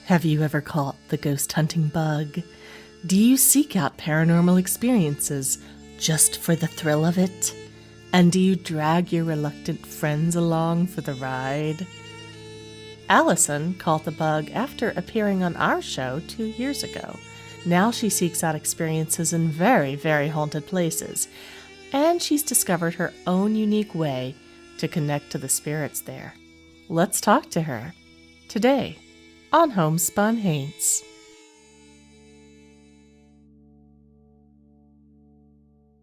Have you ever caught the ghost hunting bug? Do you seek out paranormal experiences just for the thrill of it? And do you drag your reluctant friends along for the ride? Allison caught the bug after appearing on our show 2 years ago. Now she seeks out experiences in very, very haunted places, and she's discovered her own unique way to connect to the spirits there. Let's talk to her today on Homespun Haints.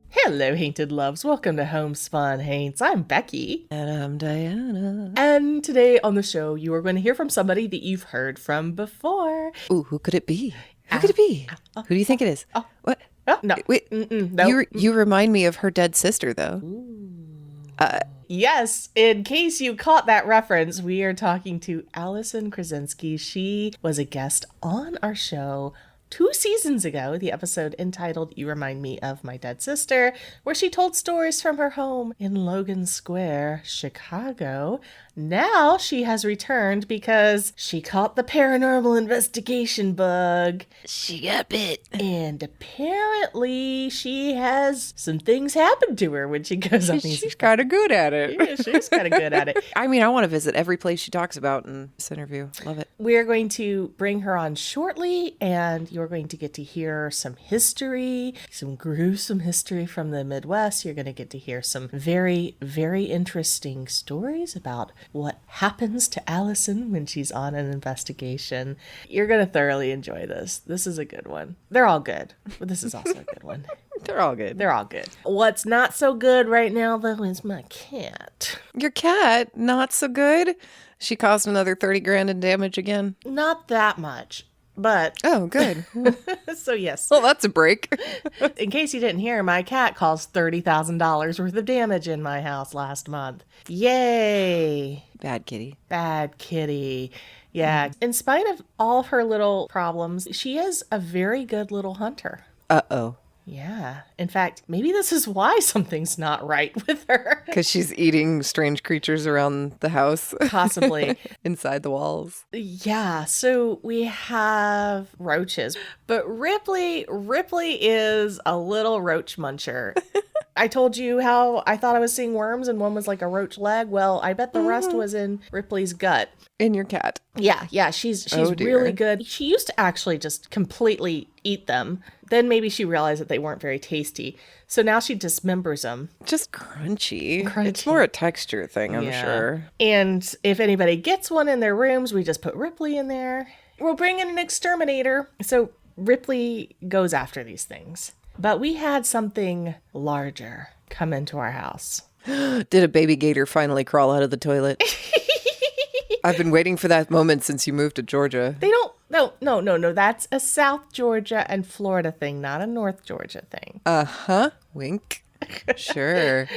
Hello, Hainted Loves. Welcome to Homespun Haints. I'm Becky. And I'm Diana. And today on the show, you are going to hear from somebody that you've heard from before. Ooh, who could it be? Who could it be? Who do you think it is? What? Oh, no. Wait. No. You remind me of her dead sister, though. Yes, in case you caught that reference, we are talking to Allison Krasinski. She was a guest on our show 2 seasons ago, the episode entitled You Remind Me of My Dead Sister, where she told stories from her home in Logan Square, Chicago. Now she has returned because she caught the paranormal investigation bug. She got bit. And apparently she has some things happen to her when she goes on these. She's kind of good at it. Yeah, she's kind of good at it. I mean, I want to visit every place she talks about in this interview. Love it. We're going to bring her on shortly, and you're going to get to hear some history, some gruesome history from the Midwest. You're going to get to hear some very, very interesting stories about what happens to Allison when she's on an investigation. You're going to thoroughly enjoy this. This is a good one. They're all good, but this is also a good one. They're all good. They're all good. What's not so good right now, though, is my cat. Your cat, not so good. She caused another 30 grand in damage again. Not that much, but... Oh, good. So, yes. Well, that's a break. In case you didn't hear, my cat caused $30,000 worth of damage in my house last month. Yay! Bad kitty. Bad kitty. Yeah. In spite of all of her little problems, she is a very good little hunter. Uh-oh. Yeah. In fact, maybe this is why something's not right with her. Because she's eating strange creatures around the house. Possibly. Inside the walls. Yeah. So we have roaches. But Ripley is a little roach muncher. I told you how I thought I was seeing worms and one was like a roach leg. Well, I bet the rest was in Ripley's gut. In your cat. Yeah. She's really good. She used to actually just completely eat them. Then maybe she realized that they weren't very tasty. So now she dismembers them. Just crunchy. It's more a texture thing, I'm sure. And if anybody gets one in their rooms, we just put Ripley in there. We'll bring in an exterminator. So Ripley goes after these things. But we had something larger come into our house. Did a baby gator finally crawl out of the toilet? I've been waiting for that moment since you moved to Georgia. They don't. No. That's a South Georgia and Florida thing, not a North Georgia thing. Uh-huh. Wink. Sure.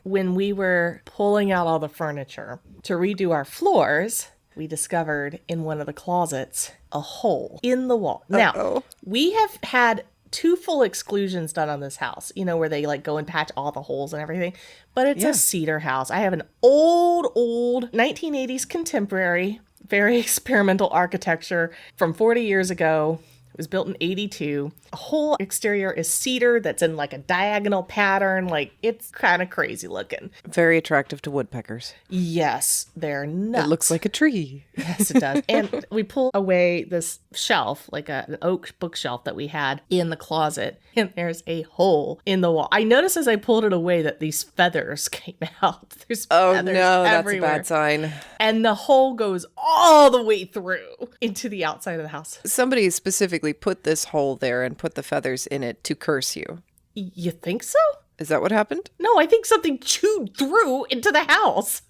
When we were pulling out all the furniture to redo our floors, we discovered in one of the closets a hole in the wall. Now, we have had 2 full exclusions done on this house, where they like go and patch all the holes and everything. But it's a cedar house. I have an old 1980s contemporary, very experimental architecture from 40 years ago. It was built in 82. The whole exterior is cedar that's in like a diagonal pattern. Like, it's kind of crazy looking. Very attractive to woodpeckers. Yes, they're nuts. It looks like a tree. Yes, it does. And we pull away this shelf, like an oak bookshelf that we had in the closet, and there's a hole in the wall. I noticed as I pulled it away that these feathers came out. There's feathers no, everywhere. That's a bad sign. And the hole goes all the way through into the outside of the house. Somebody specifically put this hole there and put the feathers in it to curse you. You think so? Is that what happened? No, I think something chewed through into the house.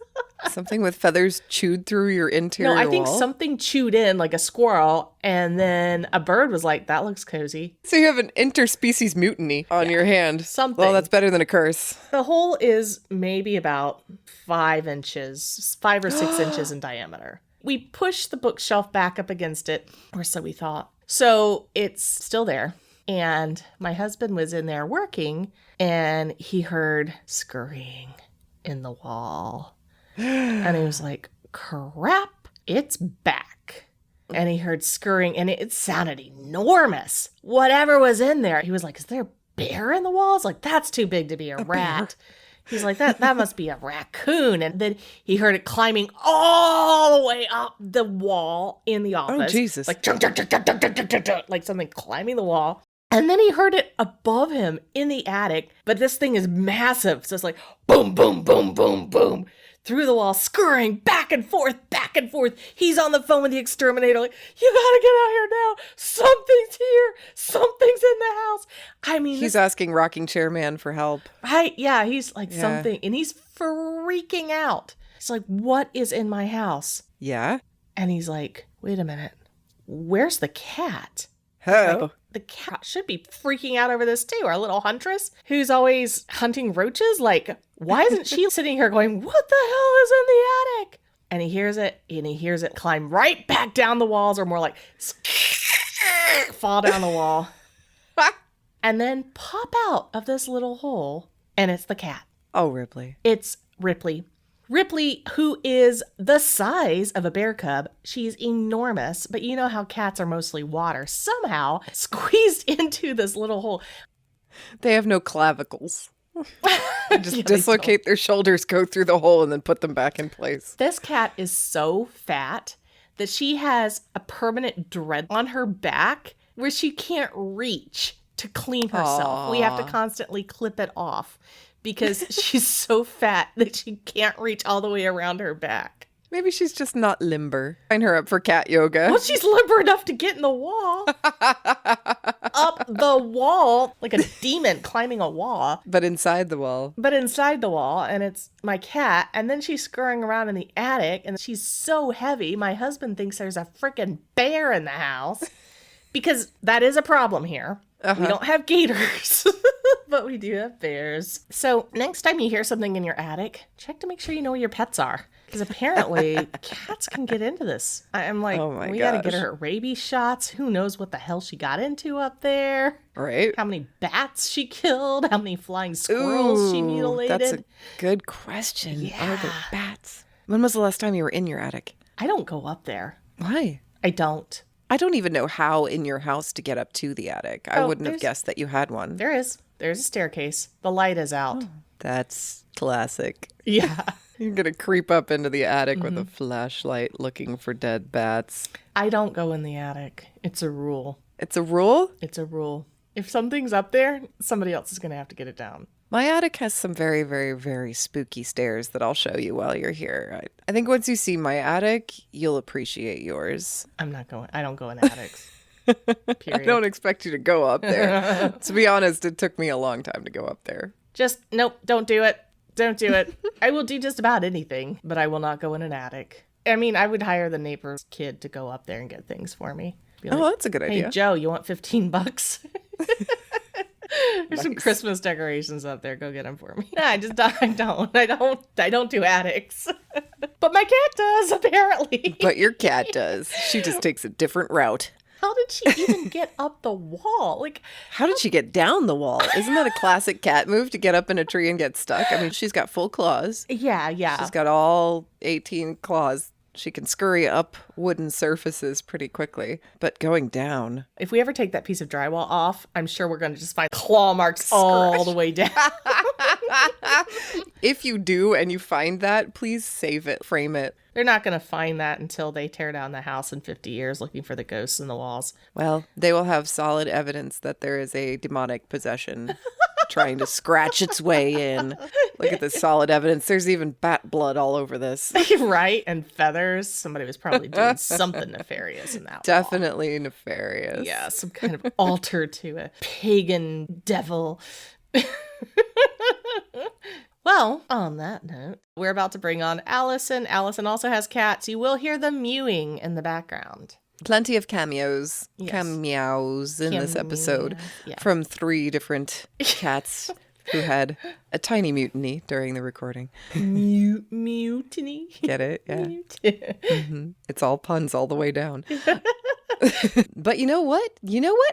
Something with feathers chewed through your interior No, I think wall? something chewed in like a squirrel, and then a bird was like, that looks cozy. So you have an interspecies mutiny on your hand. Something. Well, that's better than a curse. The hole is maybe about 5 or 6 inches in diameter. We pushed the bookshelf back up against it, or so we thought. So it's still there. And my husband was in there working, and he heard scurrying in the wall. And he was like, crap, it's back. And he heard scurrying, and it sounded enormous. Whatever was in there. He was like, is there a bear in the walls? Like, that's too big to be a rat. He's like, that must be a raccoon. And then he heard it climbing all the way up the wall in the office. Oh, Jesus. Like, chunk, chunk, chunk, chunk, chunk, chunk, chunk, chunk, like something climbing the wall. And then he heard it above him in the attic. But this thing is massive. So it's like, boom, boom, boom, boom, boom. Through the wall, scurrying back and forth, back and forth. He's on the phone with the exterminator, like, you gotta get out here now. Something's here. Something's in the house. I mean, he's asking rocking chair man for help. Right? Yeah, he's like something, and he's freaking out. He's like, what is in my house? Yeah. And he's like, wait a minute. Where's the cat? Oh. Like, the cat should be freaking out over this too. Our little huntress who's always hunting roaches. Like, why isn't she sitting here going, what the hell is in the attic? And he hears it climb right back down the walls, or more like fall down the wall. And then pop out of this little hole. And it's the cat. Oh, Ripley. It's Ripley. Ripley, who is the size of a bear cub. She's enormous, but you know how cats are mostly water. Somehow squeezed into this little hole. They have no clavicles. They just dislocate their shoulders, go through the hole, and then put them back in place. This cat is so fat that she has a permanent dread on her back where she can't reach to clean herself. Aww. We have to constantly clip it off because she's so fat that she can't reach all the way around her back. Maybe she's just not limber. Sign her up for cat yoga. Well, she's limber enough to get in the wall. Up the wall, like a demon climbing a wall. But inside the wall. But inside the wall, and it's my cat. And then she's scurrying around in the attic, and she's so heavy, my husband thinks there's a freaking bear in the house. Because that is a problem here. We don't have gators, but we do have bears. So next time you hear something in your attic, check to make sure you know where your pets are. Because apparently cats can get into this. I'm like, we got to get her rabies shots. Who knows what the hell she got into up there? Right. How many bats she killed? How many flying squirrels she mutilated? That's a good question. Yeah. Are there bats? When was the last time you were in your attic? I don't go up there. Why? I don't. I don't even know how in your house to get up to the attic. I wouldn't have guessed that you had one. There is. There's a staircase. The light is out. That's classic. Yeah. You're going to creep up into the attic with a flashlight looking for dead bats. I don't go in the attic. It's a rule. It's a rule? It's a rule. If something's up there, somebody else is going to have to get it down. My attic has some very, very, very spooky stairs that I'll show you while you're here. I think once you see my attic, you'll appreciate yours. I'm not going. I don't go in attics. Period. I don't expect you to go up there. To be honest, it took me a long time to go up there. Just, nope, don't do it. Don't do it. I will do just about anything, but I will not go in an attic. I mean, I would hire the neighbor's kid to go up there and get things for me. Be like, that's a good idea. Hey, Joe, you want $15? There's some Christmas decorations up there. Go get them for me. No, I don't do attics. But my cat does, apparently. But your cat does. She just takes a different route. How did she even get up the wall? Like, how did she get down the wall? Isn't that a classic cat move, to get up in a tree and get stuck? I mean, she's got full claws. Yeah. She's got all 18 claws. She can scurry up wooden surfaces pretty quickly, but going down. If we ever take that piece of drywall off, I'm sure we're going to just find claw marks all the way down. If you do and you find that, please save it, frame it. They're not going to find that until they tear down the house in 50 years looking for the ghosts in the walls. Well, they will have solid evidence that there is a demonic possession trying to scratch its way in. Look at this solid evidence. There's even bat blood all over this. Right? And feathers. Somebody was probably doing something nefarious in that wall. Definitely nefarious. Yeah, some kind of altar to a pagan devil. Well, on that note, we're about to bring on Allison. Allison also has cats. You will hear them mewing in the background. Plenty of cameos, Yes. cameos in this episode Yeah. from 3 different cats who had a tiny mutiny during the recording. Mutiny. Get it? Yeah. It's all puns all the way down. But you know what?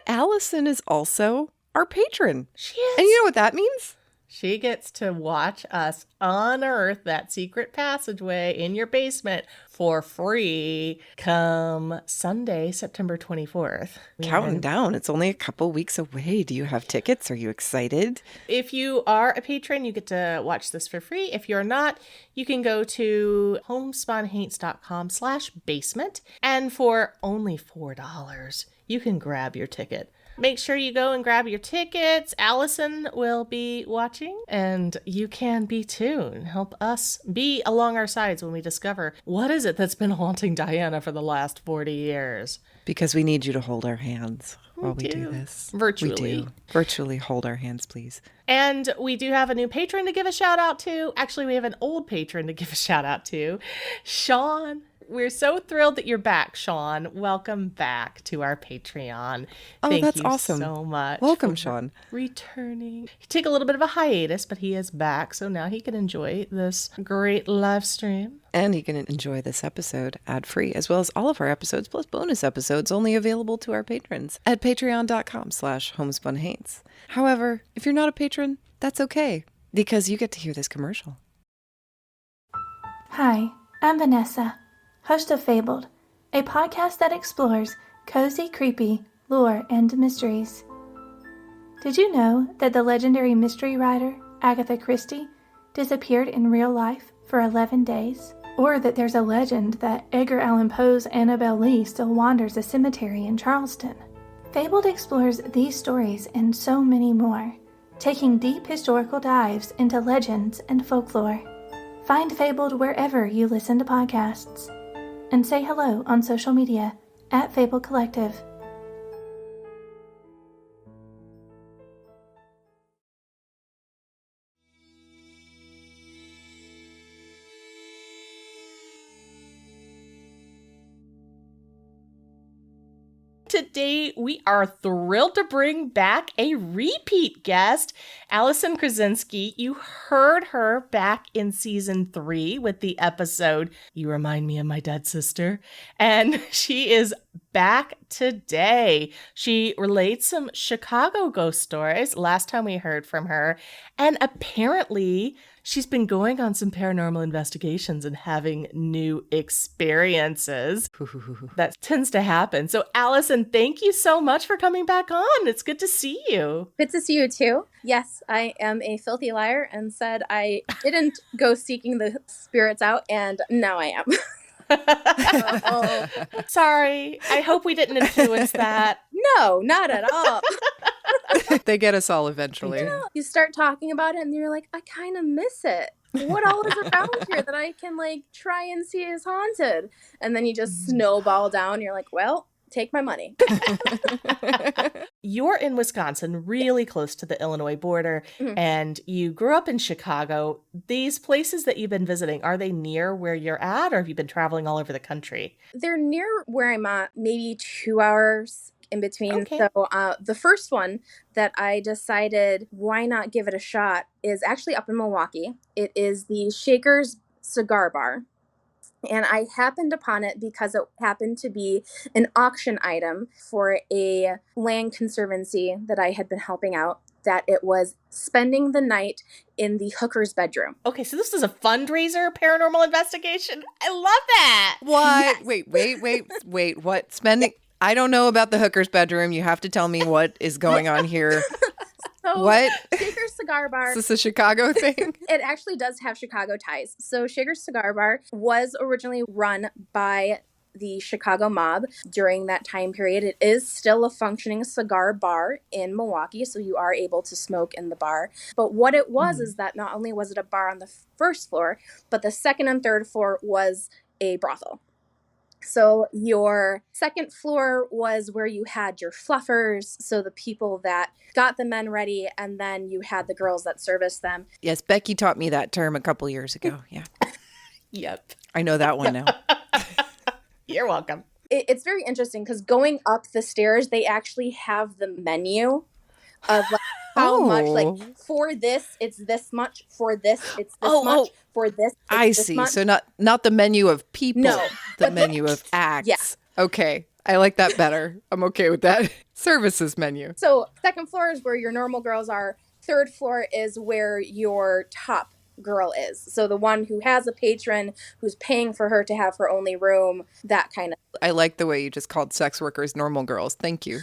Allison is also our patron. She is. And you know what that means? She gets to watch us unearth that secret passageway in your basement for free come Sunday, September 24th. Counting down. It's only a couple weeks away. Do you have tickets? Are you excited? If you are a patron, you get to watch this for free. If you're not, you can go to homespunhaints.com/basement. And for only $4, you can grab your ticket. Make sure you go and grab your tickets. Allison will be watching, and you can be too. Help us be along our sides when we discover what is it that's been haunting Diana for the last 40 years. Because we need you to hold our hands while we do this. Virtually. We do. Virtually hold our hands, please. And we do have a new patron to give a shout out to. Actually, we have an old patron to give a shout out to. Sean. We're so thrilled that you're back, Sean. Welcome back to our Patreon. That's awesome. So much. Welcome, Sean. Returning. He took a little bit of a hiatus, but he is back. So now he can enjoy this great live stream. And he can enjoy this episode ad-free, as well as all of our episodes, plus bonus episodes only available to our patrons at patreon.com/homespunhaints. However, if you're not a patron, that's okay, because you get to hear this commercial. Hi, I'm Vanessa, host of Fabled, a podcast that explores cozy, creepy lore and mysteries. Did you know that the legendary mystery writer Agatha Christie disappeared in real life for 11 days? Or that there's a legend that Edgar Allan Poe's Annabelle Lee still wanders a cemetery in Charleston? Fabled explores these stories and so many more, taking deep historical dives into legends and folklore. Find Fabled wherever you listen to podcasts. And say hello on social media at Fabled Collective. Today, we are thrilled to bring back a repeat guest, Allison Krasinski. You heard her back in season 3 with the episode, You Remind Me of My Dead Sister. And she is back today. She relates some Chicago ghost stories last time we heard from her. And apparently, she's been going on some paranormal investigations and having new experiences. That tends to happen. So, Allison, thank you so much for coming back on. It's good to see you. Good to see you too. Yes, I am a filthy liar and said I didn't go seeking the spirits out, and now I am. Sorry. I hope we didn't influence that. No, not at all. They get us all eventually. You start talking about it and you're like, I kind of miss it. What all is around here that I can like try and see is haunted? And then you just snowball down. You're like, well, take my money. You're in Wisconsin, really close to the Illinois border, and you grew up in Chicago. These places that you've been visiting, are they near where you're at, or have you been traveling all over the country? They're near where I'm at, maybe 2 hours in between. Okay. So the first one that I decided why not give it a shot is actually up in Milwaukee. It is the Shaker's Cigar Bar. And I happened upon it because it happened to be an auction item for a land conservancy that I had been helping out, that it was spending the night in the hooker's bedroom. Okay, so this is a fundraiser paranormal investigation. I love that. What? Yes. Wait. What? Spending? I don't know about the hooker's bedroom. You have to tell me what is going on here. So, What? Shaker's Cigar Bar. Is this a Chicago thing? It actually does have Chicago ties. So Shaker's Cigar Bar was originally run by the Chicago mob during that time period. It is still a functioning cigar bar in Milwaukee, so you are able to smoke in the bar. But what it was is that not only was it a bar on the first floor, but the second and third floor was a brothel. So your second floor was where you had your fluffers, so the people that got the men ready, and then you had the girls that serviced them. Yes, Becky taught me that term a couple years ago. Yeah. Yep. I know that one now. You're welcome. It's very interesting because going up the stairs, they actually have the menu of like how much, like for this, it's this much, for this, it's this much, for this, it's I this see. much. So not the menu of people, No, the menu of acts. Yeah. Okay. I like that better. I'm okay with that. Services menu. So second floor is where your normal girls are. Third floor is where your top girl is. So the one who has a patron who's paying for her to have her only room, that kind of. I like the way you just called sex workers normal girls. Thank you.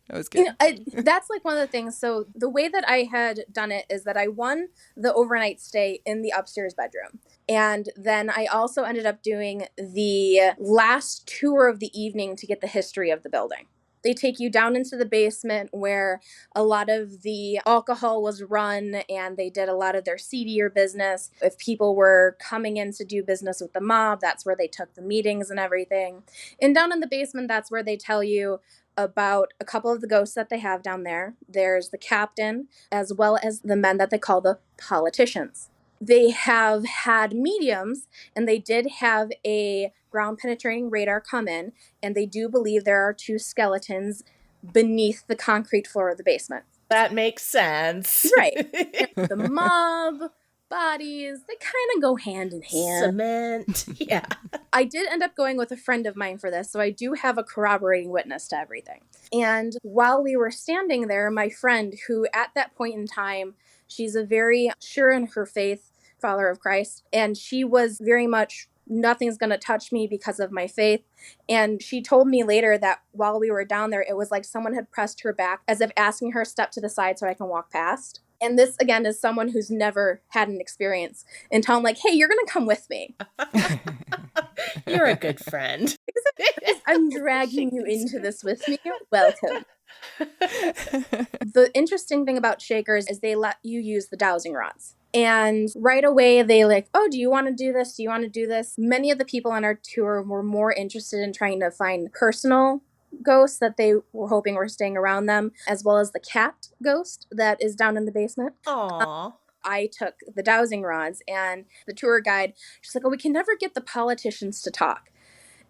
That was good. That's like one of the things. So the way that I had done it is that I won the overnight stay in the upstairs bedroom. And then I also ended up doing the last tour of the evening to get the history of the building. They take you down into the basement where a lot of the alcohol was run and they did a lot of their seedier business. If people were coming in to do business with the mob, that's where they took the meetings and everything. And down in the basement, that's where they tell you about a couple of the ghosts that they have down there. There's the captain, as well as the men that they call the politicians. They have had mediums, and they did have a ground-penetrating radar come in, and they do believe there are 2 skeletons beneath the concrete floor of the basement. That makes sense. Right. The mob, bodies, they kind of go hand in hand. Cement. Yeah. I did end up going with a friend of mine for this, so I do have a corroborating witness to everything. And while we were standing there, my friend, who at that point in time, she's a very sure in her faith follower of Christ, and she was very much, nothing's going to touch me because of my faith. And she told me later that while we were down there, it was like someone had pressed her back as if asking her step to the side so I can walk past. And this, again, is someone who's never had an experience until I'm like, hey, you're going to come with me. You're a good friend. I'm dragging you into this with me. Welcome. The interesting thing about Shakers is they let you use the dowsing rods. And right away, they like, oh, do you want to do this? Do you want to do this? Many of the people on our tour were more interested in trying to find personal ghosts that they were hoping were staying around them, as well as the cat ghost that is down in the basement. Aww. I took the dowsing rods, and the tour guide, she's like, oh, we can never get the politicians to talk.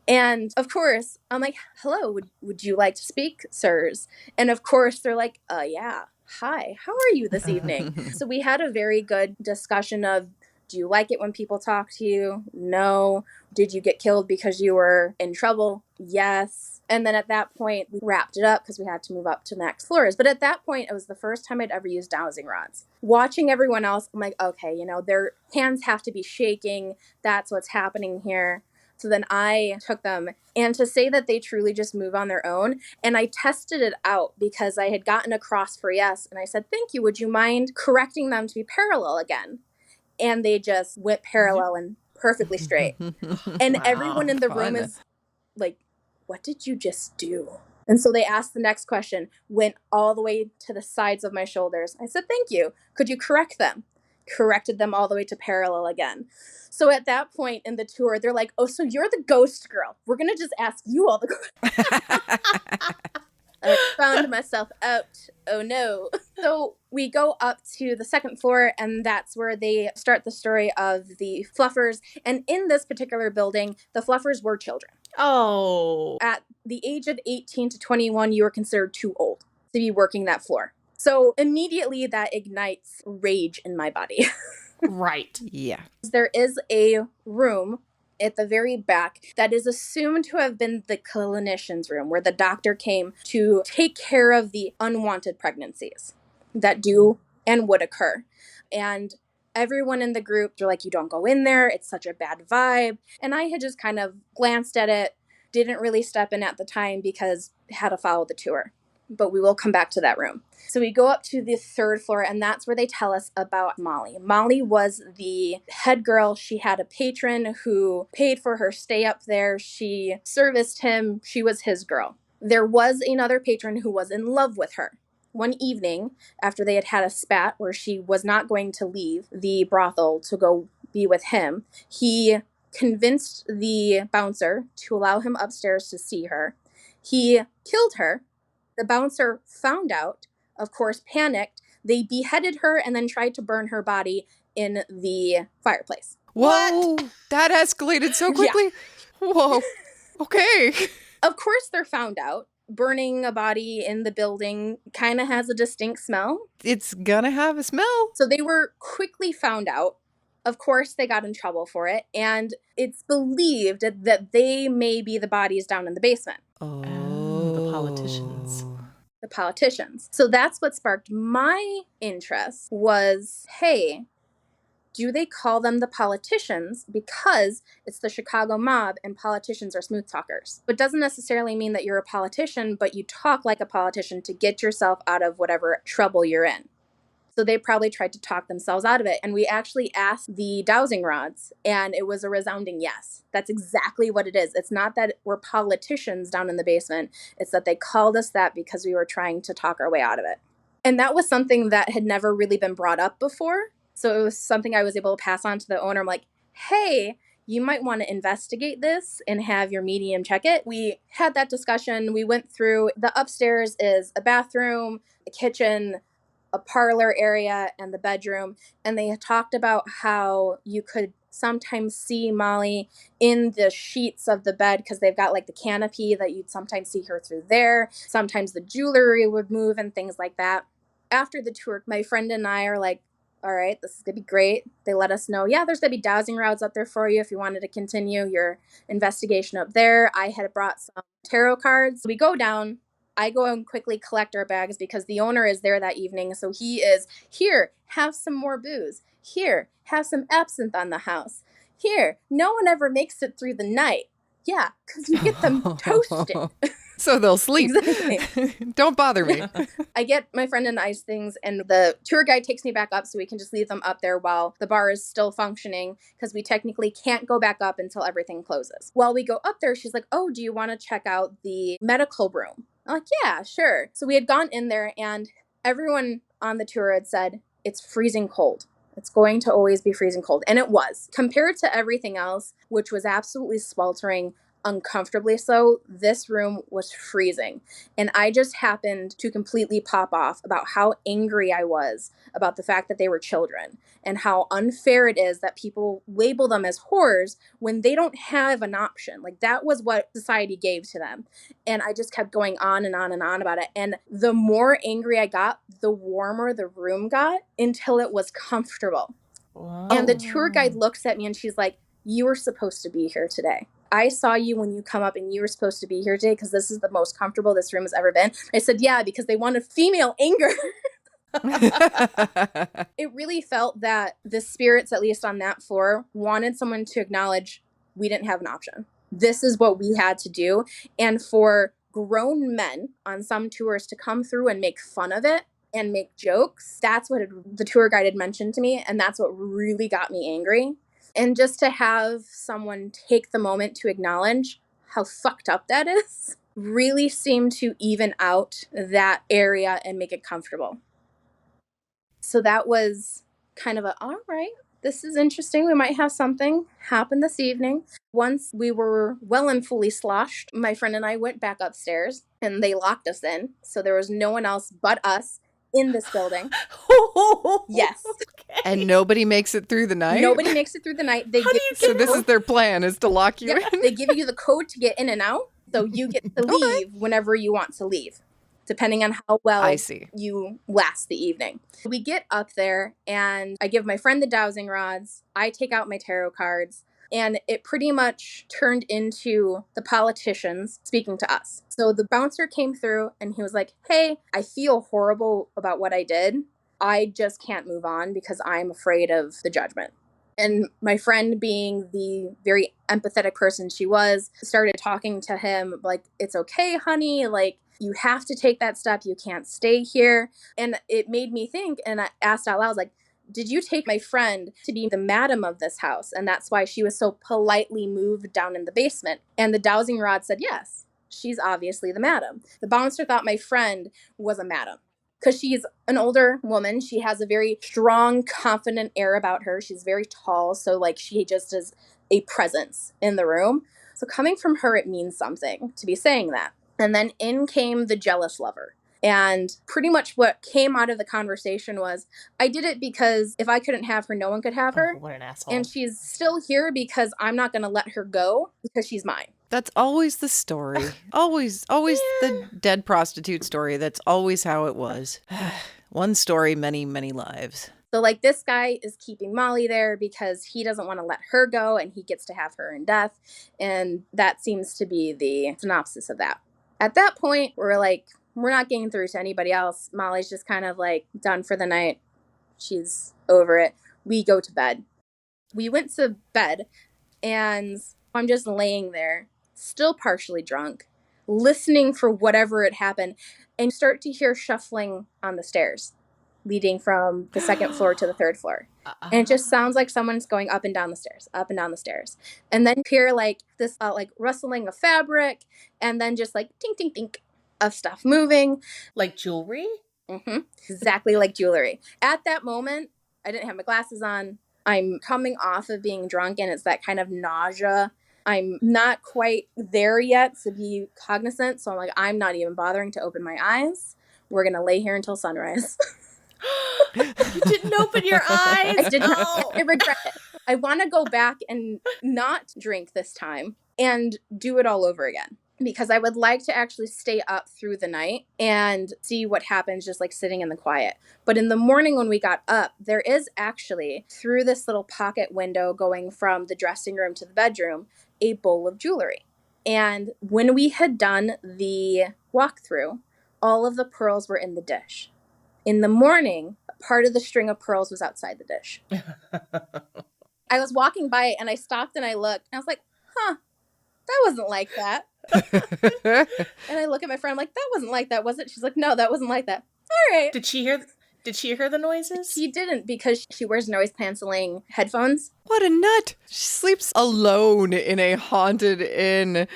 And of course, I'm like, hello, would you like to speak, sirs? And of course, they're like, yeah. Hi, how are you this evening? So we had a very good discussion of, do you like it when people talk to you? No. Did you get killed because you were in trouble? Yes. And then at that point, we wrapped it up because we had to move up to the next floors. But at that point, it was the first time I'd ever used dowsing rods. Watching everyone else, I'm like, okay, their hands have to be shaking. That's what's happening here. So then I took them, and to say that they truly just move on their own, and I tested it out because I had gotten a cross for yes, and I said, thank you, would you mind correcting them to be parallel again? And they just went parallel and perfectly straight. And Wow. Everyone in the room is like, what did you just do? And so they asked the next question, went all the way to the sides of my shoulders. I said, thank you. Could you correct them? Corrected them all the way to parallel again. So at that point in the tour, they're like, oh, so you're the ghost girl. We're going to just ask you all the questions. I found myself out. Oh, no. So we go up to the second floor, and that's where they start the story of the Fluffers. And in this particular building, the Fluffers were children. Oh. At the age of 18 to 21, you were considered too old to be working that floor. So immediately that ignites rage in my body. Right. Yeah. There is a room at the very back that is assumed to have been the clinician's room, where the doctor came to take care of the unwanted pregnancies that do and would occur. And everyone in the group, they're like, you don't go in there. It's such a bad vibe. And I had just kind of glanced at it, didn't really step in at the time because I had to follow the tour. But we will come back to that room. So we go up to the third floor, and that's where they tell us about Molly. Molly was the head girl. She had a patron who paid for her stay up there. She serviced him. She was his girl. There was another patron who was in love with her. One evening, after they had had a spat where she was not going to leave the brothel to go be with him, he convinced the bouncer to allow him upstairs to see her. He killed her. The bouncer found out, of course, panicked. They beheaded her and then tried to burn her body in the fireplace. Whoa, that escalated so quickly. Yeah. Whoa, okay. Of course they're found out. Burning a body in the building kind of has a distinct smell. It's gonna have a smell. So they were quickly found out. Of course, they got in trouble for it. And it's believed that they may be the bodies down in the basement. Oh, the politicians. the politicians. So that's what sparked my interest was, hey, do they call them the politicians because it's the Chicago mob and politicians are smooth talkers? It doesn't necessarily mean that you're a politician, but you talk like a politician to get yourself out of whatever trouble you're in. So they probably tried to talk themselves out of it. And we actually asked the dowsing rods, and it was a resounding yes. That's exactly what it is. It's not that we're politicians down in the basement. It's that they called us that because we were trying to talk our way out of it. And that was something that had never really been brought up before. So it was something I was able to pass on to the owner. I'm like, hey, you might want to investigate this and have your medium check it. We had that discussion. We went through the upstairs is a bathroom, a kitchen, a parlor area, and the bedroom. And they had talked about how you could sometimes see Molly in the sheets of the bed because they've got like the canopy that you'd sometimes see her through there. Sometimes the jewelry would move and things like that. After the tour, my friend and I are like, all right, this is going to be great. They let us know, yeah, there's going to be dowsing rods up there for you if you wanted to continue your investigation up there. I had brought some tarot cards. We go down. I go and quickly collect our bags because the owner is there that evening. So he is, here, have some more booze. Here, have some absinthe on the house. Here, no one ever makes it through the night. Yeah, because you get them toasted. So they'll sleep. Exactly. Don't bother me. I get my friend and I's things, and the tour guide takes me back up so we can just leave them up there while the bar is still functioning because we technically can't go back up until everything closes. While we go up there, she's like, oh, do you want to check out the medical room? I'm like, yeah, sure. So we had gone in there, and everyone on the tour had said, it's freezing cold. It's going to always be freezing cold. And it was. Compared to everything else, which was absolutely sweltering, uncomfortably so, this room was freezing. And I just happened to completely pop off about how angry I was about the fact that they were children and how unfair it is that people label them as whores when they don't have an option. Like, that was what society gave to them. And I just kept going on and on and on about it. And the more angry I got, the warmer the room got until it was comfortable. Wow. And the tour guide looks at me and she's like, you were supposed to be here today. I saw you when you come up and you were supposed to be here today because this is the most comfortable this room has ever been. I said, yeah, because they wanted female anger. It really felt that the spirits, at least on that floor, wanted someone to acknowledge we didn't have an option. This is what we had to do. And for grown men on some tours to come through and make fun of it and make jokes, that's what the tour guide had mentioned to me. And that's what really got me angry. And just to have someone take the moment to acknowledge how fucked up that is really seemed to even out that area and make it comfortable. So that was kind of all right, this is interesting. We might have something happen this evening. Once we were well and fully sloshed, my friend and I went back upstairs and they locked us in. So there was no one else but us in this building. Yes. Okay. And nobody makes it through the night? Nobody makes it through the night. So this is their plan, is to lock you in? They give you the code to get in and out. So you get to leave whenever you want to leave, depending on how well you last the evening. We get up there and I give my friend the dowsing rods. I take out my tarot cards. And it pretty much turned into the politicians speaking to us. So the bouncer came through and he was like, hey, I feel horrible about what I did. I just can't move on because I'm afraid of the judgment. And my friend, being the very empathetic person she was, started talking to him like, it's okay, honey. Like, you have to take that step. You can't stay here. And it made me think, and I asked out loud, I was like, did you take my friend to be the madam of this house? And that's why she was so politely moved down in the basement. And the dowsing rod said, yes, she's obviously the madam. The bouncer thought my friend was a madam because she's an older woman. She has a very strong, confident air about her. She's very tall. So like she just is a presence in the room. So coming from her, it means something to be saying that. And then in came the jealous lover. And pretty much what came out of the conversation was, I did it because if I couldn't have her, no one could have her. Oh, what an asshole. And she's still here because I'm not going to let her go because she's mine. That's always the story. always the dead prostitute story. That's always how it was. One story, many, many lives. So like this guy is keeping Molly there because he doesn't want to let her go and he gets to have her in death. And that seems to be the synopsis of that. At that point, we're like, we're not getting through to anybody else. Molly's just kind of like done for the night. She's over it. We go to bed. We went to bed, and I'm just laying there, still partially drunk, listening for whatever had happened, and start to hear shuffling on the stairs leading from the second floor to the third floor. And it just sounds like someone's going up and down the stairs, up and down the stairs. And then hear like this like rustling of fabric, and then just like tink, tink, tink of stuff moving. Like jewelry? Mm-hmm. Exactly like jewelry. At that moment, I didn't have my glasses on. I'm coming off of being drunk, and it's that kind of nausea. I'm not quite there yet to be cognizant. So I'm like, I'm not even bothering to open my eyes. We're going to lay here until sunrise. You didn't open your eyes? I did not. I regret it. I want to go back and not drink this time and do it all over again, because I would like to actually stay up through the night and see what happens just like sitting in the quiet. But in the morning when we got up, there is actually, through this little pocket window going from the dressing room to the bedroom, a bowl of jewelry. And when we had done the walkthrough, all of the pearls were in the dish. In the morning, part of the string of pearls was outside the dish. I was walking by it, and I stopped and I looked, and I was like, huh, that wasn't like that. And I look at my friend, I'm like, that wasn't like that, was it? She's like, no, that wasn't like that. All right. Did she hear the noises? She didn't, because she wears noise canceling headphones. What a nut. She sleeps alone in a haunted inn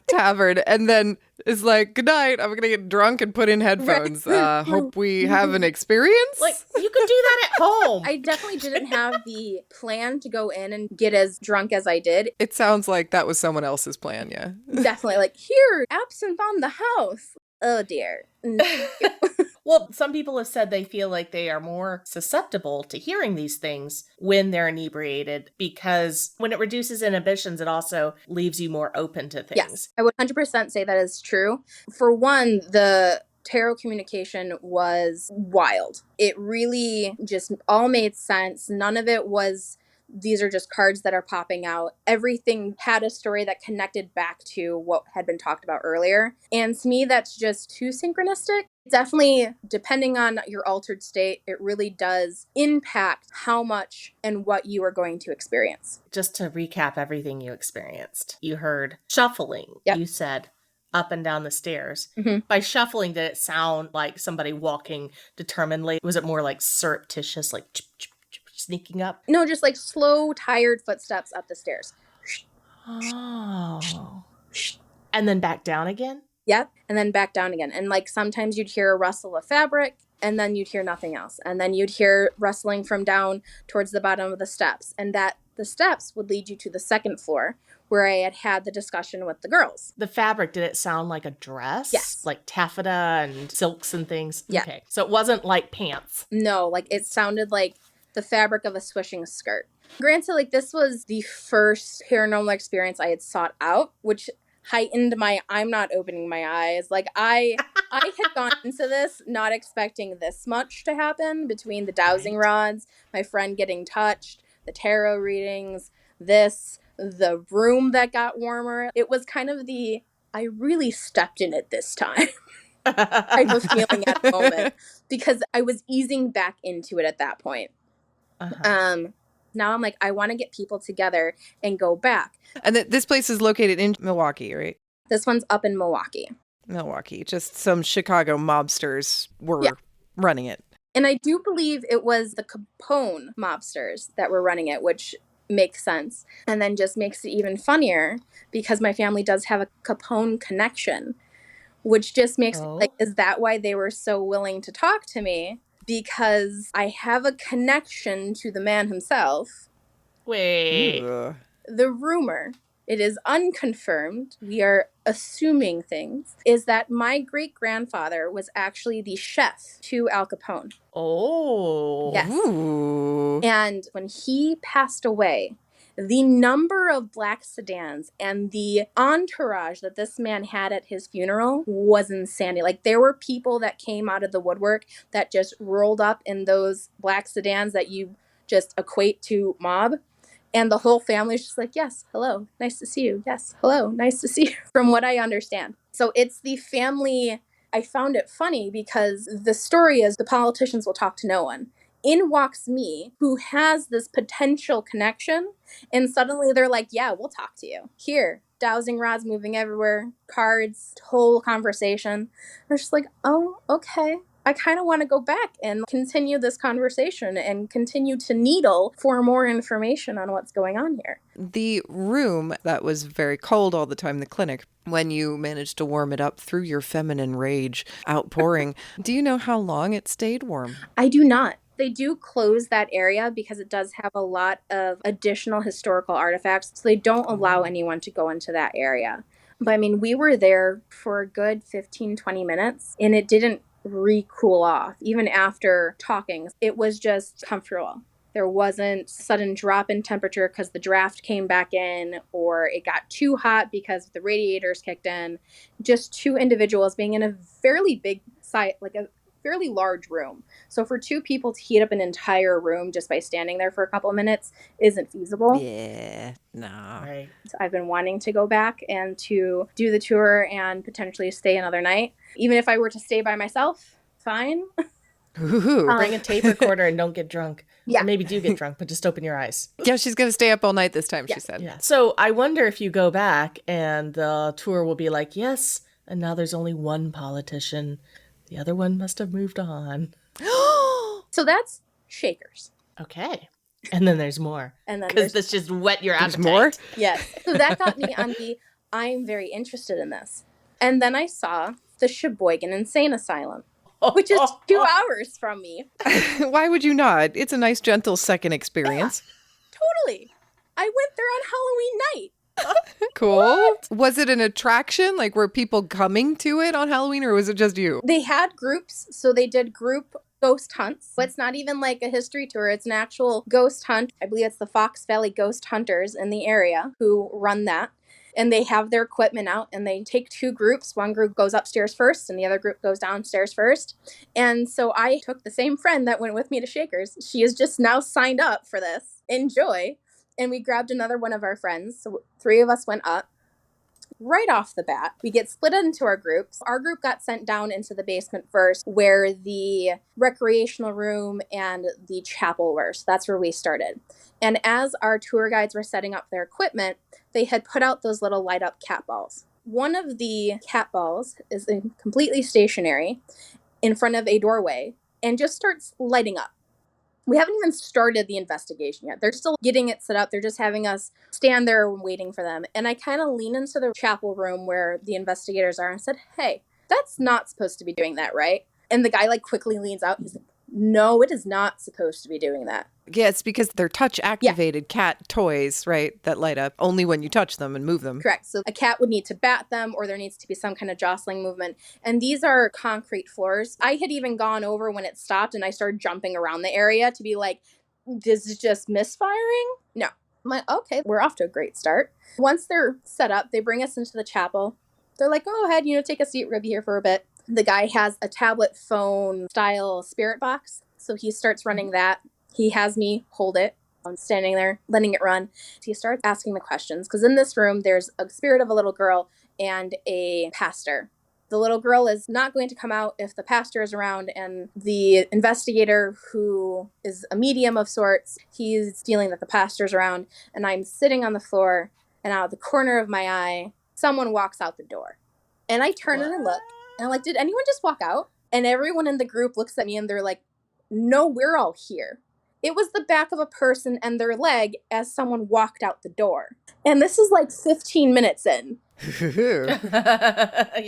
tavern, and then is like, good night, I'm gonna get drunk and put in headphones. Hope we have an experience. Like, you could do that at home. I definitely didn't have the plan to go in and get as drunk as I did. It sounds like that was someone else's plan, yeah. Definitely like, here, absinthe on the house. Oh dear. Well, some people have said they feel like they are more susceptible to hearing these things when they're inebriated, because when it reduces inhibitions, it also leaves you more open to things. Yes, I would 100% say that is true. For one, the tarot communication was wild. It really just all made sense. None of it was, these are just cards that are popping out. Everything had a story that connected back to what had been talked about earlier. And to me, that's just too synchronistic. Definitely, depending on your altered state, it really does impact how much and what you are going to experience. Just to recap everything you experienced, you heard shuffling. Yep. You said up and down the stairs. Mm-hmm. By shuffling, did it sound like somebody walking determinedly? Was it more like surreptitious, like sneaking up? No, just like slow, tired footsteps up the stairs. Oh. And then back down again? Yep. And then back down again. And like sometimes you'd hear a rustle of fabric, and then you'd hear nothing else. And then you'd hear rustling from down towards the bottom of the steps. And that the steps would lead you to the second floor, where I had the discussion with the girls. The fabric, did it sound like a dress? Yes. Like taffeta and silks and things? Yeah. Okay. So it wasn't like pants. No, like it sounded like the fabric of a swishing skirt. Granted, like this was the first paranormal experience I had sought out, which heightened my I'm not opening my eyes. Like I had gone into this not expecting this much to happen, between the dowsing rods, my friend getting touched, the tarot readings, the room that got warmer. It was kind of I really stepped in it this time. I was feeling at the moment, because I was easing back into it at that point. Uh-huh. Now I'm like, I want to get people together and go back. And this place is located in Milwaukee, right? This one's up in Milwaukee. Milwaukee. Just some Chicago mobsters were running it. And I do believe it was the Capone mobsters that were running it, which makes sense. And then just makes it even funnier, because my family does have a Capone connection, which just makes me like, is that why they were so willing to talk to me? Because I have a connection to the man himself. Wait. Ugh. The rumor, it is unconfirmed, we are assuming things, is that my great-grandfather was actually the chef to Al Capone. Oh. Yes. Ooh. And when he passed away, the number of black sedans and the entourage that this man had at his funeral was insanity. Like, there were people that came out of the woodwork that just rolled up in those black sedans that you just equate to mob. And the whole family is just like, yes, hello, nice to see you. Yes, hello, nice to see you. From what I understand. So it's the family I found it funny because the story is the politicians will talk to no one. In walks me, who has this potential connection, and suddenly they're like, yeah, we'll talk to you. Here, dowsing rods moving everywhere, cards, whole conversation. I'm just like, oh, okay. I kind of want to go back and continue this conversation and continue to needle for more information on what's going on here. The room that was very cold all the time, the clinic, when you managed to warm it up through your feminine rage outpouring, do you know how long it stayed warm? I do not. They do close that area because it does have a lot of additional historical artifacts, so they don't allow anyone to go into that area. But I mean, we were there for a good 15, 20 minutes, and it didn't re-cool off. Even after talking, it was just comfortable. There wasn't sudden drop in temperature because the draft came back in, or it got too hot because the radiators kicked in. Just two individuals being in a fairly big site, like a fairly large room. So for two people to heat up an entire room just by standing there for a couple of minutes isn't feasible. Yeah, no. Right. So I've been wanting to go back and to do the tour and potentially stay another night. Even if I were to stay by myself, fine. Ooh. Bring a tape recorder and don't get drunk. Yeah. Or maybe do get drunk, but just open your eyes. Yeah, she's going to stay up all night this time, Yeah. she said. Yeah. So I wonder if you go back and the tour will be like, yes, and now there's only one politician. The other one must have moved on. So that's Shakers. Okay. And then there's more. And then Because this just whet your There's appetite. more? Yes. So that got me on the, I'm very interested in this. And then I saw the Sheboygan Insane Asylum, which is 2 hours from me. Why would you not? It's a nice, gentle second experience. Totally. I went there on Halloween night. Cool. Was it an attraction? Like, were people coming to it on Halloween, or was it just you? They had groups, so they did group ghost hunts. It's not even like a history tour. It's an actual ghost hunt. I believe it's the Fox Valley Ghost Hunters in the area who run that. And they have their equipment out, and they take two groups. One group goes upstairs first, and the other group goes downstairs first. And so I took the same friend that went with me to Shakers. She is just now signed up for this. Enjoy. And we grabbed another one of our friends. So 3 of us went up. Right off the bat, we get split into our groups. Our group got sent down into the basement first, where the recreational room and the chapel were. So that's where we started. And as our tour guides were setting up their equipment, they had put out those little light up cat balls. One of the cat balls is completely stationary in front of a doorway and just starts lighting up. We haven't even started the investigation yet. They're still getting it set up. They're just having us stand there waiting for them. And I kind of lean into the chapel room where the investigators are and said, hey, that's not supposed to be doing that, right? And the guy like quickly leans out. He's like, no, it is not supposed to be doing that. Yeah, it's because they're touch-activated cat toys, right, that light up only when you touch them and move them. Correct. So a cat would need to bat them, or there needs to be some kind of jostling movement. And these are concrete floors. I had even gone over when it stopped, and I started jumping around the area to be like, this is just misfiring? No. I'm like, okay, we're off to a great start. Once they're set up, they bring us into the chapel. They're like, go ahead, take a seat. We're going to be here for a bit. The guy has a tablet phone style spirit box. So he starts running that. He has me hold it. I'm standing there, letting it run. He starts asking the questions. Because in this room, there's a spirit of a little girl and a pastor. The little girl is not going to come out if the pastor is around. And the investigator, who is a medium of sorts, he's feeling that the pastor's around. And I'm sitting on the floor, and out of the corner of my eye, someone walks out the door. And I turn and I look. And I'm like, did anyone just walk out? And everyone in the group looks at me and they're like, no, we're all here. It was the back of a person and their leg as someone walked out the door. And this is like 15 minutes in. You're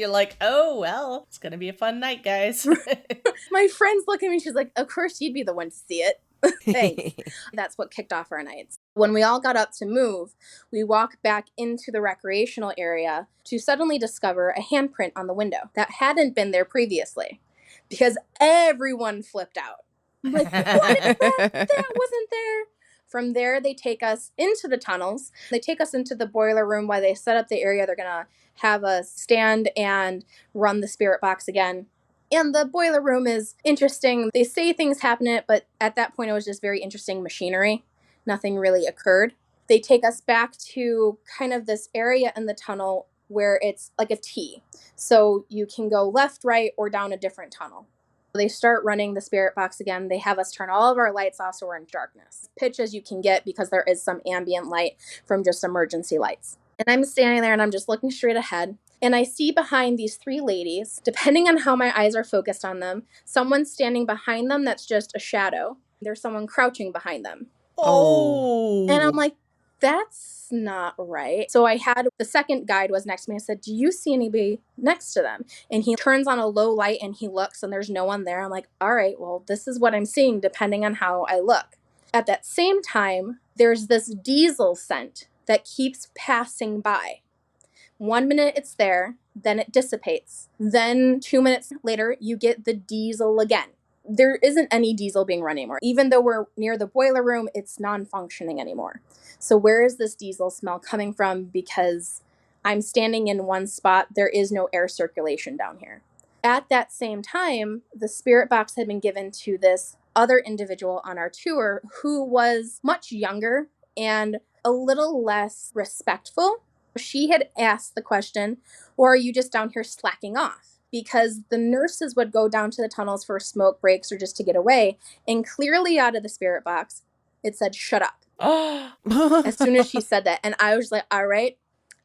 like, oh, well, it's going to be a fun night, guys. My friends look at me. She's like, of course you'd be the one to see it. Thanks. That's what kicked off our nights. When we all got up to move, we walked back into the recreational area to suddenly discover a handprint on the window that hadn't been there previously because everyone flipped out. I'm like, what is that? That wasn't there. From there, they take us into the tunnels. They take us into the boiler room while they set up the area. They're going to have us stand and run the spirit box again. And the boiler room is interesting. They say things happen in it, but at that point, it was just very interesting machinery. Nothing really occurred. They take us back to kind of this area in the tunnel where it's like a T. So you can go left, right, or down a different tunnel. They start running the spirit box again. They have us turn all of our lights off so we're in darkness. Pitch as you can get because there is some ambient light from just emergency lights. And I'm standing there and I'm just looking straight ahead. And I see behind these 3 ladies, depending on how my eyes are focused on them, someone's standing behind them that's just a shadow. There's someone crouching behind them. Oh. And I'm like, that's not right. So I had the second guide was next to me. I said, do you see anybody next to them? And he turns on a low light and he looks and there's no one there. I'm like, all right, well, this is what I'm seeing depending on how I look. At that same time, there's this diesel scent that keeps passing by. 1 minute it's there, then it dissipates. Then 2 minutes later, you get the diesel again. There isn't any diesel being run anymore. Even though we're near the boiler room, it's non-functioning anymore. So where is this diesel smell coming from? Because I'm standing in one spot, there is no air circulation down here. At that same time, the spirit box had been given to this other individual on our tour who was much younger and a little less respectful. She had asked the question, or are you just down here slacking off? Because the nurses would go down to the tunnels for smoke breaks or just to get away. And clearly out of the spirit box, it said, shut up. As soon as she said that. And I was like, all right.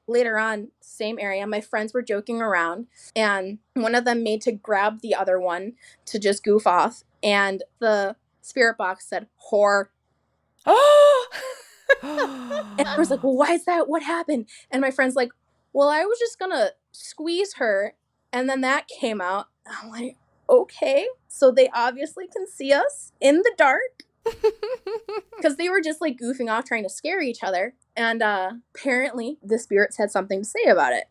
Later on, same area, my friends were joking around. And one of them made to grab the other one to just goof off. And the spirit box said, whore. And I was like, well, why is that? What happened? And my friend's like, well, I was just going to squeeze her. And then that came out. I'm like, okay. So they obviously can see us in the dark. Because they were just like goofing off trying to scare each other. And apparently the spirits had something to say about it.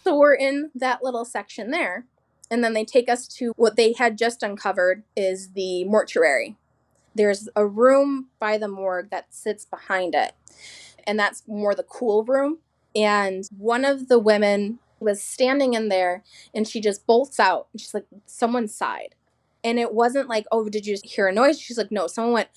So we're in that little section there. And then they take us to what they had just uncovered is the mortuary. There's a room by the morgue that sits behind it. And that's more the cool room. And one of the women was standing in there and she just bolts out. And she's like, someone sighed. And it wasn't like, oh, did you just hear a noise? She's like, no, someone went,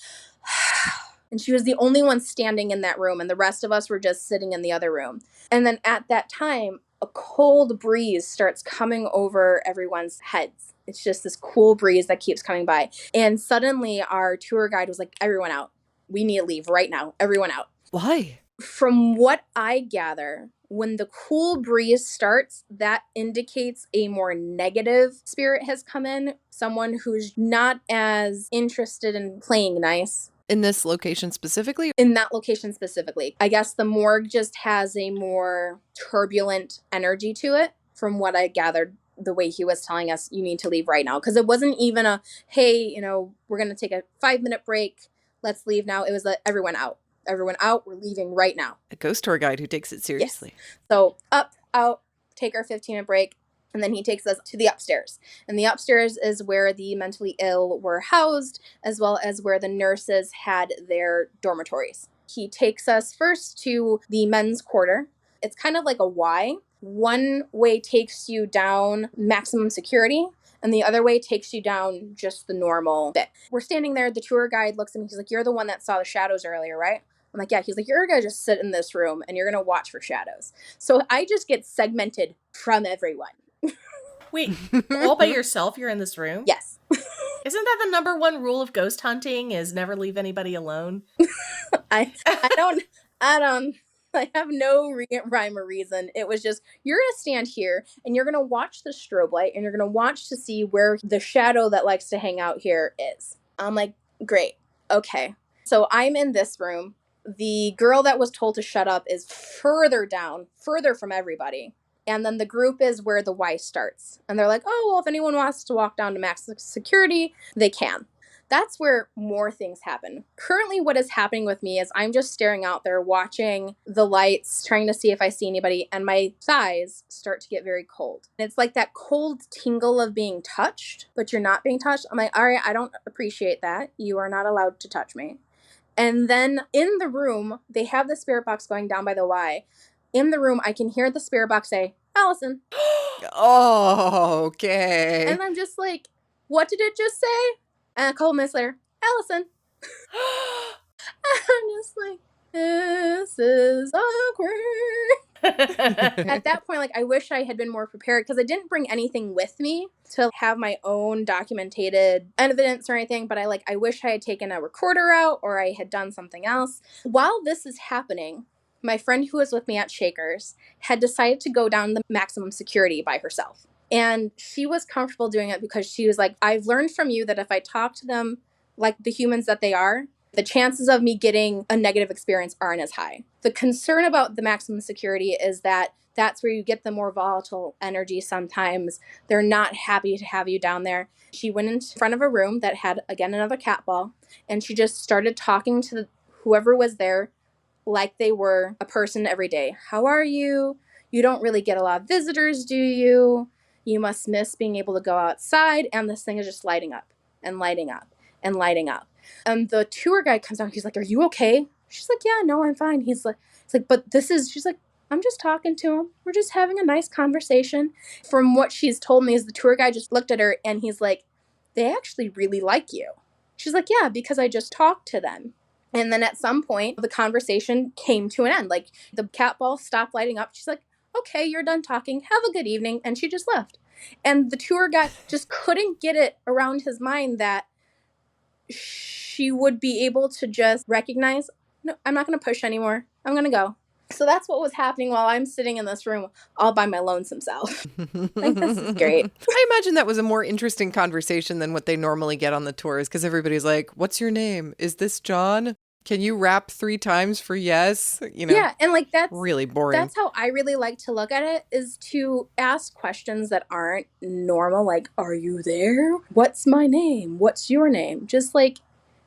and she was the only one standing in that room. And the rest of us were just sitting in the other room. And then at that time, a cold breeze starts coming over everyone's heads. It's just this cool breeze that keeps coming by. And suddenly our tour guide was like, everyone out. We need to leave right now. Everyone out. Why? From what I gather, when the cool breeze starts, that indicates a more negative spirit has come in. Someone who's not as interested in playing nice. In this location specifically? In that location specifically. I guess the morgue just has a more turbulent energy to it, from what I gathered, the way he was telling us, you need to leave right now. Because it wasn't even a, hey, we're going to take a 5-minute break. Let's leave now. It was everyone out. Everyone out. We're leaving right now. A ghost tour guide who takes it seriously. Yes. So up, out, take our 15-minute break. And then he takes us to the upstairs. And the upstairs is where the mentally ill were housed, as well as where the nurses had their dormitories. He takes us first to the men's quarter. It's kind of like a Y. One way takes you down maximum security, and the other way takes you down just the normal bit. We're standing there. The tour guide looks at me. He's like, you're the one that saw the shadows earlier, right? I'm like, yeah. He's like, you're going to just sit in this room, and you're going to watch for shadows. So I just get segmented from everyone. Wait, all by yourself you're in this room? Yes. Isn't that the number one rule of ghost hunting is never leave anybody alone? I have no rhyme or reason. It was just, you're going to stand here and you're going to watch the strobe light and you're going to watch to see where the shadow that likes to hang out here is. I'm like, great. Okay. So I'm in this room. The girl that was told to shut up is further down, further from everybody. And then the group is where the Y starts. And they're like, oh, well, if anyone wants to walk down to max security, they can. That's where more things happen. Currently, what is happening with me is I'm just staring out there, watching the lights, trying to see if I see anybody, and my thighs start to get very cold. And it's like that cold tingle of being touched, but you're not being touched. I'm like, all right, I don't appreciate that. You are not allowed to touch me. And then in the room, they have the spirit box going down by the Y. In the room, I can hear the spirit box say, Allison. Oh, okay. And I'm just like, what did it just say? And a couple minutes later, Allison. I'm just like, this is awkward. At that point, like, I wish I had been more prepared because I didn't bring anything with me to have my own documented evidence or anything, but I wish I had taken a recorder out or I had done something else. While this is happening, my friend who was with me at Shakers had decided to go down the maximum security by herself. And she was comfortable doing it because she was like, I've learned from you that if I talk to them like the humans that they are, the chances of me getting a negative experience aren't as high. The concern about the maximum security is that that's where you get the more volatile energy sometimes. They're not happy to have you down there. She went in front of a room that had, again, another cat ball, and she just started talking to whoever was there like they were a person every day. How are you? You don't really get a lot of visitors, do you? You must miss being able to go outside. And this thing is just lighting up and lighting up and lighting up. And the tour guide comes out. He's like, are you okay? She's like, yeah, no, I'm fine. He's like, but she's like, I'm just talking to him. We're just having a nice conversation. From what she's told me is the tour guide just looked at her and he's like, they actually really like you. She's like, yeah, because I just talked to them. And then at some point, the conversation came to an end. Like, the cat ball stopped lighting up. She's like, okay, you're done talking. Have a good evening. And she just left. And the tour guide just couldn't get it around his mind that she would be able to just recognize, no, I'm not going to push anymore. I'm going to go. So that's what was happening while I'm sitting in this room all by my lonesome self. Like, this is great. I imagine that was a more interesting conversation than what they normally get on the tours because everybody's like, what's your name? Is this John? Can you rap 3 times for yes? You know, yeah, and like that's really boring. That's how I really like to look at it, is to ask questions that aren't normal. Like, are you there? What's my name? What's your name? Just like,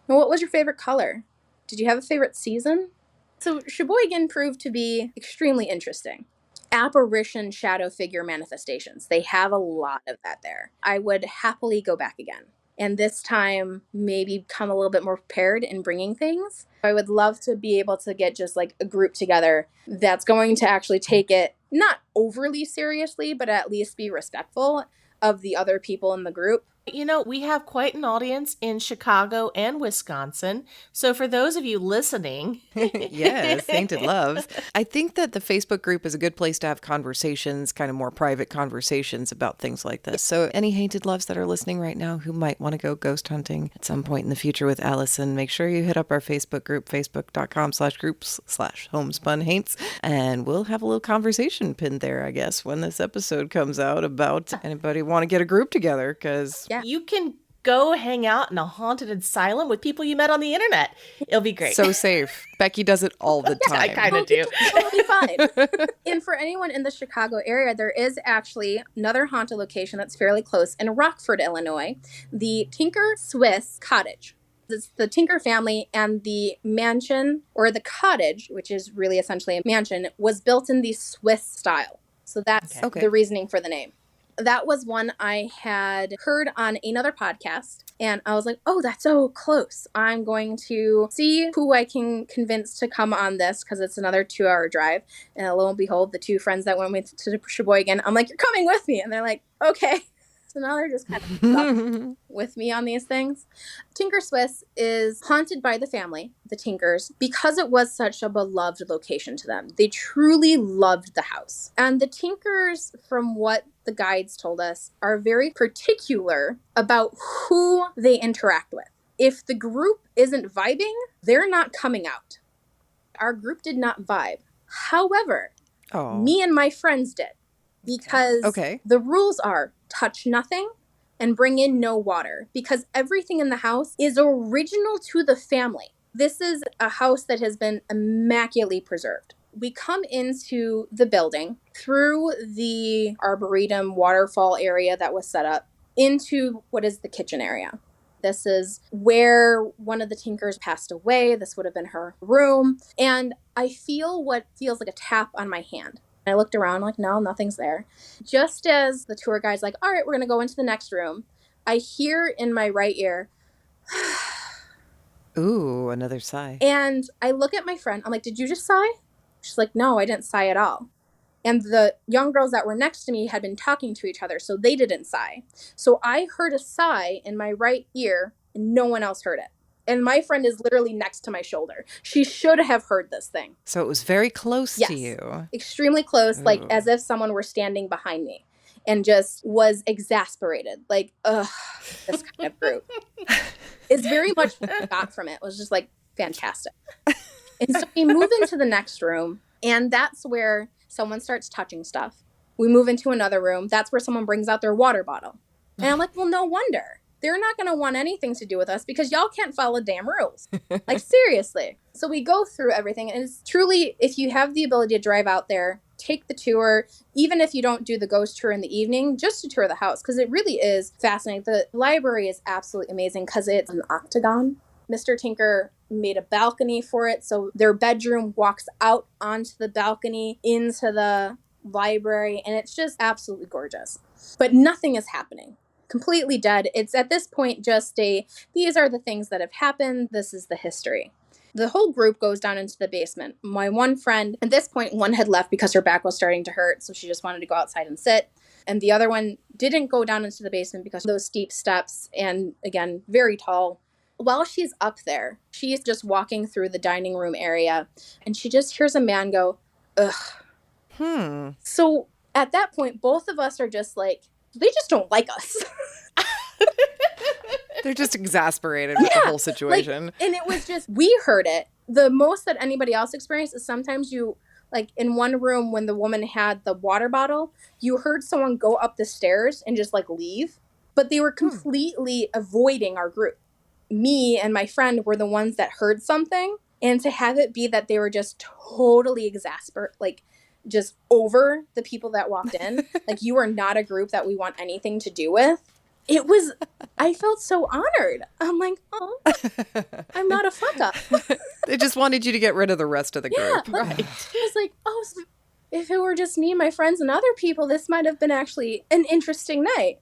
what was your favorite color? Did you have a favorite season? So Sheboygan proved to be extremely interesting. Apparition shadow figure manifestations. They have a lot of that there. I would happily go back again. And this time, maybe come a little bit more prepared in bringing things. I would love to be able to get just like a group together that's going to actually take it not overly seriously, but at least be respectful of the other people in the group. You know, we have quite an audience in Chicago and Wisconsin. So for those of you listening... Yes, Hainted Loves. I think that the Facebook group is a good place to have conversations, kind of more private conversations about things like this. So any Hainted Loves that are listening right now who might want to go ghost hunting at some point in the future with Allison, make sure you hit up our Facebook group, facebook.com/groups/homespunhaints, and we'll have a little conversation pinned there, I guess, when this episode comes out about anybody want to get a group together, because... Yeah. You can go hang out in a haunted asylum with people you met on the internet. It'll be great. So safe. Becky does it all the time. I kind of do. It'll be fine. And for anyone in the Chicago area, there is actually another haunted location that's fairly close in Rockford, Illinois, the Tinker Swiss Cottage. It's the Tinker family, and the mansion, or the cottage, which is really essentially a mansion, was built in the Swiss style. So that's the reasoning for the name. That was one I had heard on another podcast, and I was like, oh, that's so close. I'm going to see who I can convince to come on this, because it's another 2-hour drive. And lo and behold, the 2 friends that went with to Sheboygan, I'm like, you're coming with me. And they're like, okay. So now they're just kind of stuck with me on these things. Tinker Swiss is haunted by the family, the Tinkers, because it was such a beloved location to them. They truly loved the house. And the Tinkers, from what the guides told us, are very particular about who they interact with. If the group isn't vibing, they're not coming out. Our group did not vibe. However, me and my friends did. Because the rules are touch nothing and bring in no water, because everything in the house is original to the family. This is a house that has been immaculately preserved. We come into the building through the arboretum waterfall area that was set up into what is the kitchen area. This is where one of the Tinkers passed away. This would have been her room. And I feel what feels like a tap on my hand. I looked around like, no, nothing's there. Just as the tour guide's like, all right, we're going to go into the next room, I hear in my right ear, ooh, another sigh. And I look at my friend. I'm like, did you just sigh? She's like, no, I didn't sigh at all. And the young girls that were next to me had been talking to each other, so they didn't sigh. So I heard a sigh in my right ear, and no one else heard it. And my friend is literally next to my shoulder. She should have heard this thing. So it was very close Yes, to you. Extremely close, like Ooh. as if someone were standing behind me and just was exasperated. Like, ugh, this kind of group. It's very much what I got from it. It was just like fantastic. And so we move into the next room, and that's where someone starts touching stuff. We move into another room. That's where someone brings out their water bottle. And I'm like, well, no wonder. They're not going to want anything to do with us because y'all can't follow damn rules. Like, seriously. So we go through everything. And it's truly, if you have the ability to drive out there, take the tour, even if you don't do the ghost tour in the evening, just to tour the house, because it really is fascinating. The library is absolutely amazing because it's an octagon. Mr. Tinker made a balcony for it. So their bedroom walks out onto the balcony into the library. And it's just absolutely gorgeous. But nothing is happening. Completely dead. It's at this point just these are the things that have happened. This is the history. The whole group goes down into the basement. My one friend, at this point, one had left because her back was starting to hurt, so she just wanted to go outside and sit. And the other one didn't go down into the basement because of those steep steps and, again, very tall. While she's up there, she's just walking through the dining room area, and she just hears a man go, ugh. So at that point, both of us are just like, they just don't like us. They're just exasperated with the whole situation. And it was just, we heard it. The most that anybody else experienced is sometimes you, like in one room when the woman had the water bottle, you heard someone go up the stairs and just like leave. But they were completely avoiding our group. Me and my friend were the ones that heard something. And to have it be that they were just totally exasperated, like just over the people that walked in. Like, you are not a group that we want anything to do with. It was, I felt so honored. I'm like, oh, I'm not a fuck up. They just wanted you to get rid of the rest of the group. Yeah, right. I was like, oh, so if it were just me, my friends, and other people, this might have been actually an interesting night.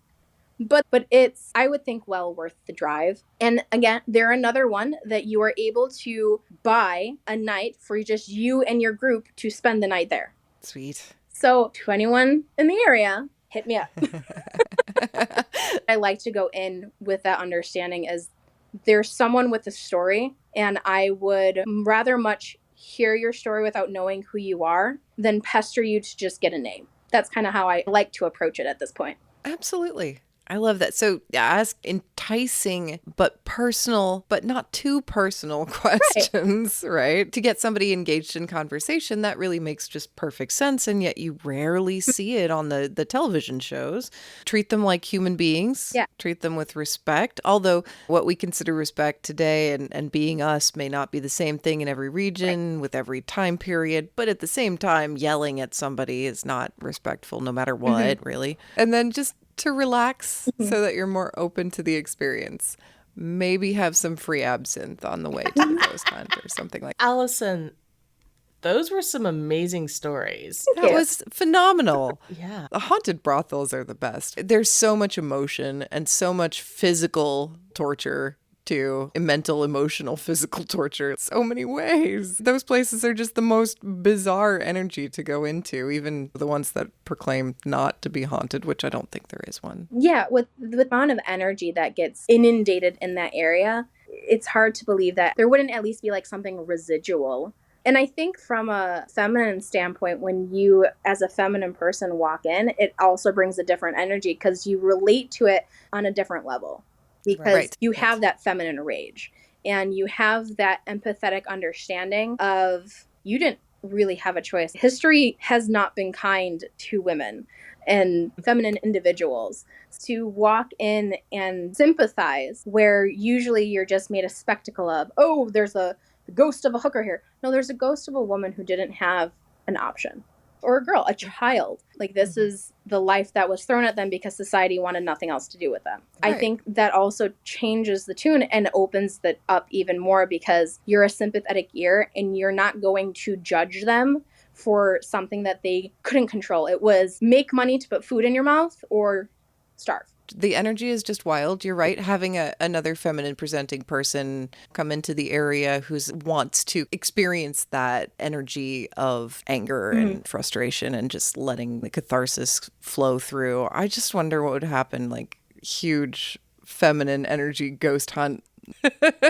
But it's, I would think, well worth the drive. And again, they're another one that you are able to buy a night for just you and your group to spend the night there. Sweet. So to anyone in the area, hit me up. I like to go in with that understanding as there's someone with a story, and I would rather much hear your story without knowing who you are than pester you to just get a name. That's kind of how I like to approach it at this point. Absolutely. I love that. So ask enticing but personal, but not too personal questions, right? To get somebody engaged in conversation, that really makes just perfect sense. And yet you rarely see it on the television shows. Treat them like human beings. Yeah. Treat them with respect. Although what we consider respect today and being us may not be the same thing in every region with every time period. But at the same time, yelling at somebody is not respectful no matter what, really. And then just to relax so that you're more open to the experience. Maybe have some free absinthe on the way to the ghost hunt or something like that. Allison, those were some amazing stories. That was phenomenal. Yeah. The haunted brothels are the best. There's so much emotion and so much physical torture to mental, emotional, physical torture. So many ways. Those places are just the most bizarre energy to go into, even the ones that proclaim not to be haunted, which I don't think there is one. Yeah, with the amount of energy that gets inundated in that area, it's hard to believe that there wouldn't at least be like something residual. And I think from a feminine standpoint, when you as a feminine person walk in, it also brings a different energy because you relate to it on a different level. Because you have that feminine rage and you have that empathetic understanding of you didn't really have a choice. History has not been kind to women and feminine individuals. To walk in and sympathize where usually you're just made a spectacle of, oh, there's the ghost of a hooker here. No, there's a ghost of a woman who didn't have an option. Or a girl, a child. Like, this is the life that was thrown at them because society wanted nothing else to do with them. Right. I think that also changes the tune and opens that up even more because you're a sympathetic ear and you're not going to judge them for something that they couldn't control. It was make money to put food in your mouth or starve. The energy is just wild. You're right. Having another feminine presenting person come into the area who wants to experience that energy of anger and frustration and just letting the catharsis flow through. I just wonder what would happen, like huge feminine energy ghost hunt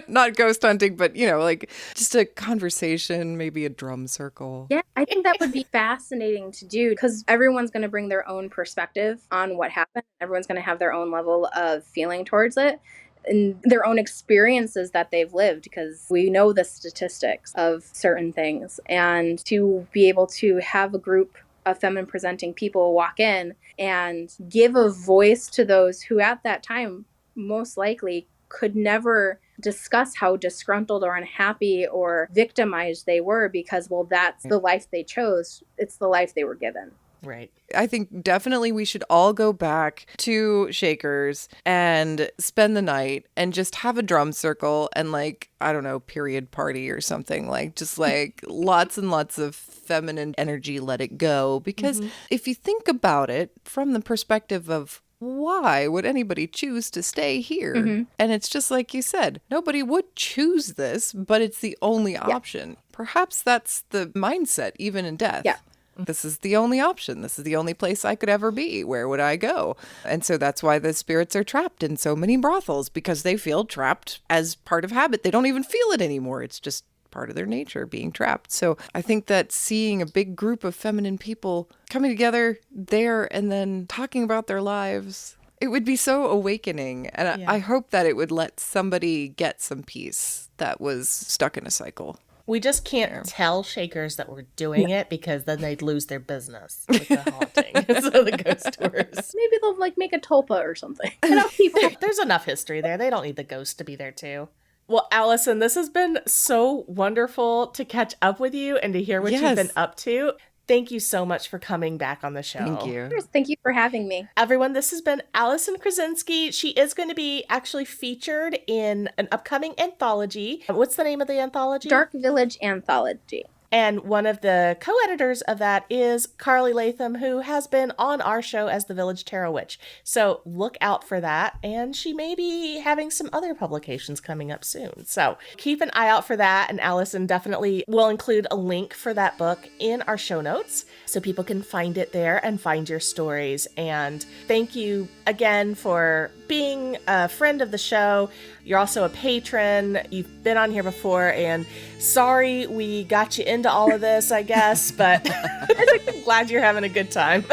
Not ghost hunting, but, like just a conversation, maybe a drum circle. Yeah, I think that would be fascinating to do because everyone's going to bring their own perspective on what happened. Everyone's going to have their own level of feeling towards it and their own experiences that they've lived, because we know the statistics of certain things. And to be able to have a group of feminine presenting people walk in and give a voice to those who at that time most likely could never discuss how disgruntled or unhappy or victimized they were, because, well, that's the life they chose. It's the life they were given. Right. I think definitely we should all go back to Shakers and spend the night and just have a drum circle and, like, I don't know, period party or something, like just like lots and lots of feminine energy, let it go. Because if you think about it from the perspective of why would anybody choose to stay here? And it's just like you said, nobody would choose this, but it's the only option. Perhaps that's the mindset, even in death. Yeah. This is the only option. This is the only place I could ever be. Where would I go? And so that's why the spirits are trapped in so many brothels, because they feel trapped as part of habit. They don't even feel it anymore. It's just part of their nature, being trapped. So I think that seeing a big group of feminine people coming together there and then talking about their lives, it would be so awakening. And I hope that it would let somebody get some peace that was stuck in a cycle. We just can't tell Shakers that we're doing it, because then they'd lose their business with the haunting. So the ghost tours. Maybe they'll like make a tulpa or something. People. There's enough history there. They don't need the ghost to be there too. Well, Allison, this has been so wonderful to catch up with you and to hear what you've been up to. Thank you so much for coming back on the show. Thank you. Thank you for having me. Everyone, this has been Allison Krasinski. She is going to be actually featured in an upcoming anthology. What's the name of the anthology? Dark Village Anthology. And one of the co-editors of that is Carly Latham, who has been on our show as the Village Tarot Witch. So look out for that. And she may be having some other publications coming up soon. So keep an eye out for that. And Allison definitely will include a link for that book in our show notes so people can find it there and find your stories. And thank you again for being a friend of the show. You're also a patron. You've been on here before, and sorry we got you into all of this, I guess, but I'm glad you're having a good time.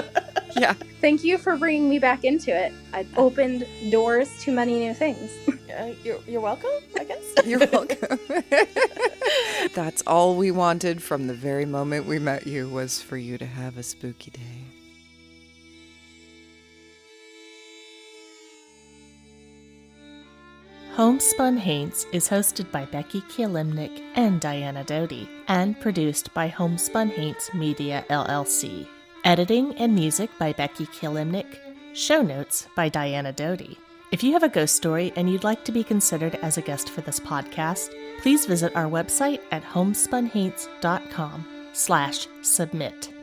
Yeah. Thank you for bringing me back into it. I've opened doors to many new things. You're welcome, I guess. You're welcome. That's all we wanted from the very moment we met you, was for you to have a spooky day. Homespun Haints is hosted by Becky Kielimnik and Diana Doty, and produced by Homespun Haints Media LLC. Editing and music by Becky Kielimnik. Show notes by Diana Doty. If you have a ghost story and you'd like to be considered as a guest for this podcast, please visit our website at homespunhaints.com/submit.